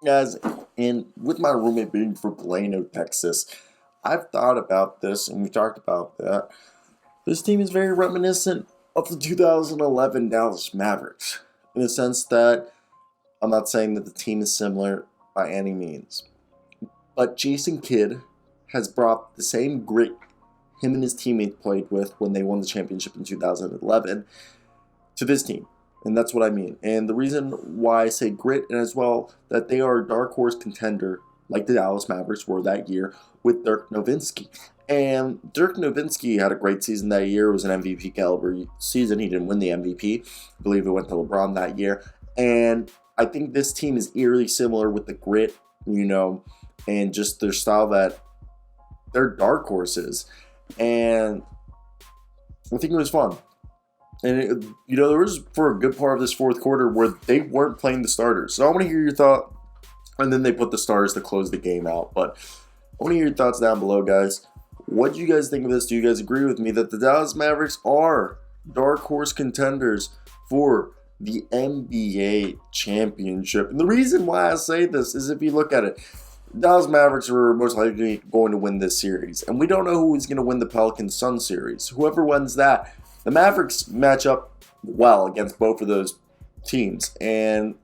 Guys, and with my roommate being from Plano, Texas, I've thought about this and we talked about that. This team is very reminiscent of the 2011 Dallas Mavericks in the sense that I'm not saying that the team is similar by any means, but Jason Kidd has brought the same grit him and his teammates played with when they won the championship in 2011 to this team. And that's what I mean. And the reason why I say grit, and as well that they are a dark horse contender, like the Dallas Mavericks were that year, with Dirk Nowitzki. And Dirk Nowitzki had a great season that year. It was an MVP caliber season. He didn't win the MVP. I believe it went to LeBron that year. And I think this team is eerily similar with the grit, and just their style that they're dark horses. And I think it was fun. And, there was for a good part of this fourth quarter where they weren't playing the starters. So I want to hear your thought. And then they put the starters to close the game out. But I want to hear your thoughts down below, guys. What do you guys think of this? Do you guys agree with me that the Dallas Mavericks are dark horse contenders for the NBA championship? And the reason why I say this is if you look at it, the Dallas Mavericks are most likely going to win this series. And we don't know who is going to win the Pelicans-Suns series. Whoever wins that, the Mavericks match up well against both of those teams. And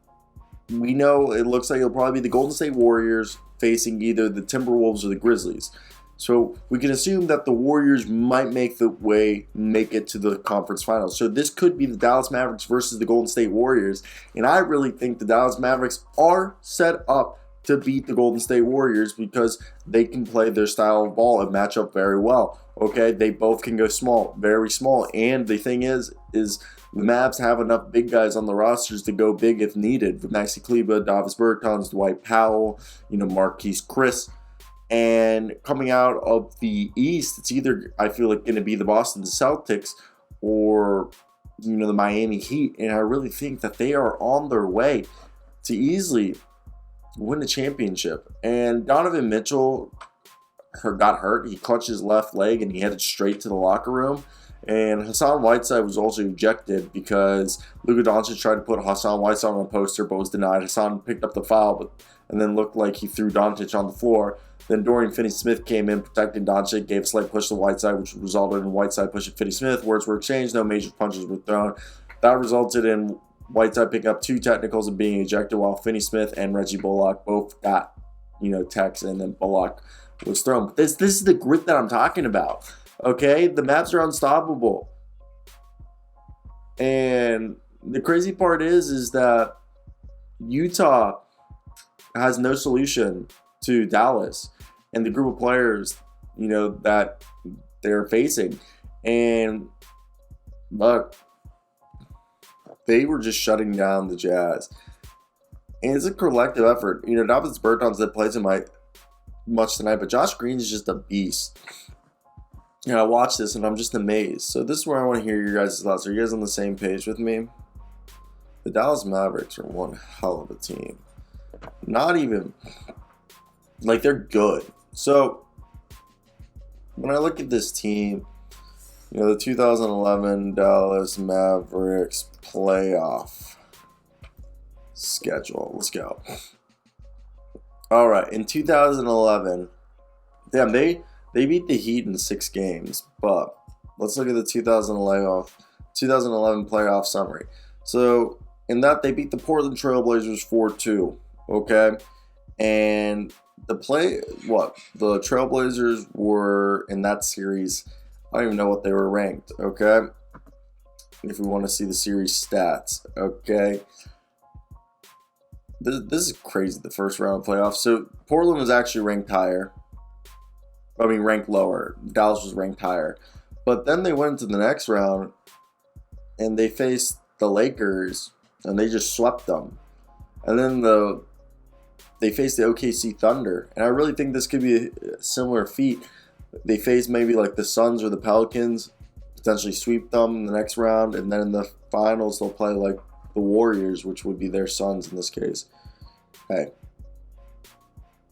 we know it looks like it'll probably be the Golden State Warriors facing either the Timberwolves or the Grizzlies. So we can assume that the Warriors might make it to the conference finals. So this could be the Dallas Mavericks versus the Golden State Warriors. And I really think the Dallas Mavericks are set up to beat the Golden State Warriors because they can play their style of ball and match up very well. Okay, they both can go small, very small. And the thing is the Mavs have enough big guys on the rosters to go big if needed. Maxi Kleber, Davis Bertans, Dwight Powell, Marquise Chris. And coming out of the East, it's either, I feel like, going to be the Boston Celtics or, the Miami Heat. And I really think that they are on their way to easily win the championship. And Donovan Mitchell got hurt. He clutched his left leg and he headed straight to the locker room. And Hassan Whiteside was also ejected because Luka Doncic tried to put Hassan Whiteside on a poster but was denied. Hassan picked up the foul and then looked like he threw Doncic on the floor. Then Dorian Finney-Smith came in, protected Doncic, gave a slight push to Whiteside, which resulted in Whiteside pushing Finney-Smith. Words were exchanged, no major punches were thrown. That resulted in Whiteside picking up 2 technicals and being ejected, while Finney-Smith and Reggie Bullock both got, techs, and then Bullock was thrown. But this is the grit that I'm talking about. Okay, the Mavs are unstoppable. And the crazy part is that Utah has no solution to Dallas and the group of players, that they're facing. And look, they were just shutting down the Jazz. And it's a collective effort. Davis Bertans that plays in much tonight, but Josh Green is just a beast. I watch this and I'm just amazed. So this is where I want to hear your guys' thoughts. Are you guys on the same page with me? The Dallas Mavericks are one hell of a team. Not even, they're good. So when I look at this team, the 2011 Dallas Mavericks playoff schedule. Let's go. All right, in 2011, damn, they beat the Heat in 6 games, but let's look at the 2011 playoff summary. So in that, they beat the Portland Trailblazers 4-2, okay? And the Trailblazers were, in that series, I don't even know what they were ranked, okay? If we want to see the series stats, okay? This is crazy, the first round of playoffs. So Portland was actually ranked lower. Dallas was ranked higher. But then they went to the next round and they faced the Lakers and they just swept them. And then they faced the OKC Thunder. And I really think this could be a similar feat. They face maybe like the Suns or the Pelicans, potentially sweep them in the next round. And then in the finals, they'll play like the Warriors, which would be their Suns in this case. Hey.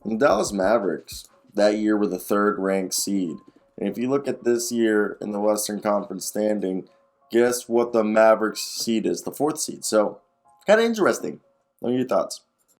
And the Dallas Mavericks that year were the 3rd ranked seed. And if you look at this year in the Western Conference standing, guess what the Mavericks seed is? The 4th seed. So, kind of interesting. What are your thoughts?